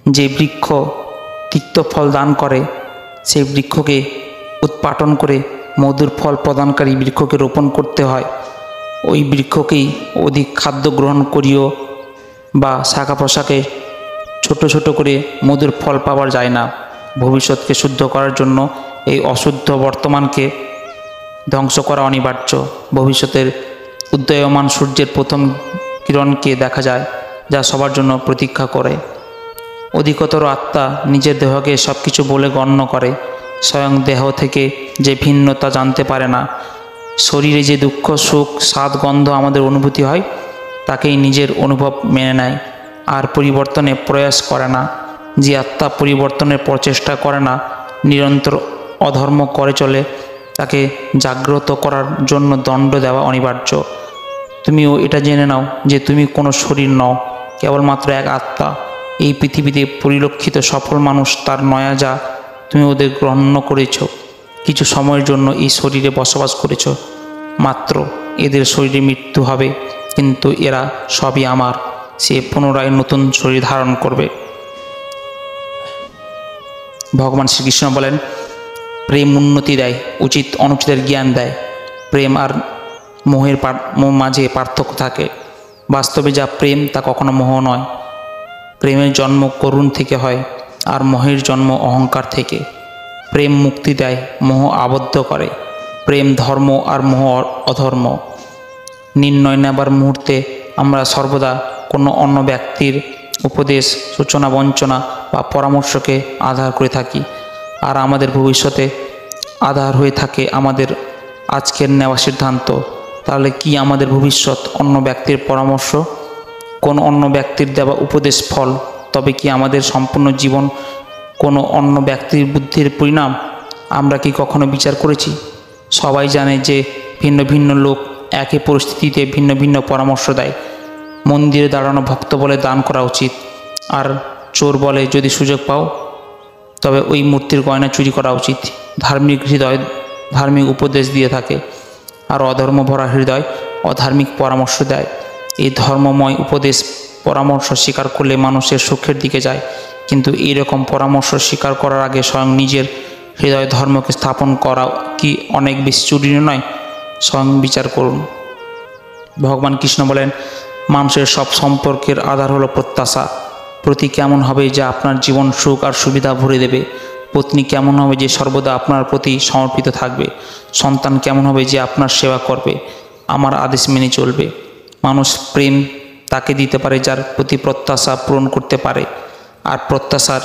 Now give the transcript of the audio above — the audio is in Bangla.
যে বৃক্ষ তিক্ত ফল দান করে সেই বৃক্ষকে উৎপাটন করে মধুর ফল প্রদানকারী বৃক্ষকে রোপণ করতে হয়। ওই বৃক্ষকেই অধিক খাদ্য গ্রহণ করিও বা শাখা প্রশাখে ছোট ছোট করে মধুর ফল পাওয়া যায় না। ভবিষ্যৎকে শুদ্ধ করার জন্য এই অশুদ্ধ বর্তমানকে ধ্বংস করা অনিবার্য। ভবিষ্যতের উদীয়মান সূর্যের প্রথম কিরণকে দেখা যায়, যা সবার জন্য প্রতীক্ষা করে। অধিকতর আত্মা নিজের দেহকে সব কিছু বলে গণ্য করে, স্বয়ং দেহ থেকে যে ভিন্নতা জানতে পারে না। শরীরে যে দুঃখ সুখ স্বাদ গন্ধ আমাদের অনুভূতি হয়, তাকেই নিজের অনুভব মেনে নেয় আর পরিবর্তনের প্রয়াস করে না। যে আত্মা পরিবর্তনের প্রচেষ্টা করে না, নিরন্তর অধর্ম করে চলে, তাকে জাগ্রত করার জন্য দণ্ড দেওয়া অনিবার্য। তুমিও এটা জেনে নাও যে তুমি কোনো শরীর নও, কেবলমাত্র এক আত্মা। এই পৃথিবীতে পরিলক্ষিত সফল মানুষ তার নয়া যা তুমি ওদের গ্রহণ করেছ, কিছু সময়ের জন্য এই শরীরে বসবাস করেছ মাত্র। এদের শরীরে মৃত্যু হবে, কিন্তু এরা সবই আমার। সে পুনরায় নতুন শরীর ধারণ করবে। ভগবান শ্রীকৃষ্ণ বলেন, প্রেম উন্নতি দেয়, উচিত অনুচিতের জ্ঞান দেয়। প্রেম আর মোহের মাঝে পার্থক্য থাকে। বাস্তবে যা প্রেম তা কখনো মোহ নয়। প্রেমের জন্ম করুণ থেকে হয়, আর মোহের জন্ম অহংকার থেকে। প্রেম মুক্তি দেয়, মোহ আবদ্ধ করে। প্রেম ধর্ম আর মোহ অধর্ম। নির্ণয় নেবার মুহূর্তে আমরা সর্বদা কোনো অন্য ব্যক্তির উপদেশ, সূচনা, বঞ্চনা বা পরামর্শকে আধার করে থাকি, আর আমাদের ভবিষ্যতে আধার হয়ে থাকে আমাদের আজকের নেওয়া সিদ্ধান্ত। তাহলে কি আমাদের ভবিষ্যৎ অন্য ব্যক্তির পরামর্শ, কোন অন্য ব্যক্তির দেওয়া উপদেশ ফল? তবে কি আমাদের সম্পূর্ণ জীবন কোনো অন্য ব্যক্তির বুদ্ধির পরিণাম? আমরা কি কখনো বিচার করেছি? সবাই জানে যে ভিন্ন ভিন্ন লোক একই পরিস্থিতিতে ভিন্ন ভিন্ন পরামর্শ দেয়। মন্দিরে দাঁড়ানো ভক্ত বলে দান করা উচিত, আর চোর বলে যদি সুযোগ পাও তবে ওই মূর্তির গয়না চুরি করা উচিত। ধার্মিক হৃদয় ধার্মিক উপদেশ দিয়ে থাকে, আর অধর্ম ভরা হৃদয় অধার্মিক পরামর্শ দেয়। এই ধর্মময় উপদেশ পরামর্শ স্বীকার করলে মানুষের সুখের দিকে যায়, কিন্তু এইরকম পরামর্শ স্বীকার করার আগে স্বয়ং নিজের হৃদয় ধর্মকে স্থাপন করা কি অনেক বেশি জরুরি নয়? স্বয়ং বিচার করুন। ভগবান কৃষ্ণ বলেন, মানুষের সব সম্পর্কের আধার হলো প্রত্যাশা। প্রতি কেমন হবে যা আপনার জীবন সুখ আর সুবিধা ভরে দেবে? পত্নী কেমন হবে যে সর্বদা আপনার প্রতি সমর্পিত থাকবে? সন্তান কেমন হবে যে আপনার সেবা করবে, আমার আদেশ মেনে চলবে? মানুষ প্রেম তাকে দিতে পারে যার প্রতি প্রত্যাশা পূরণ করতে পারে, আর প্রত্যাশার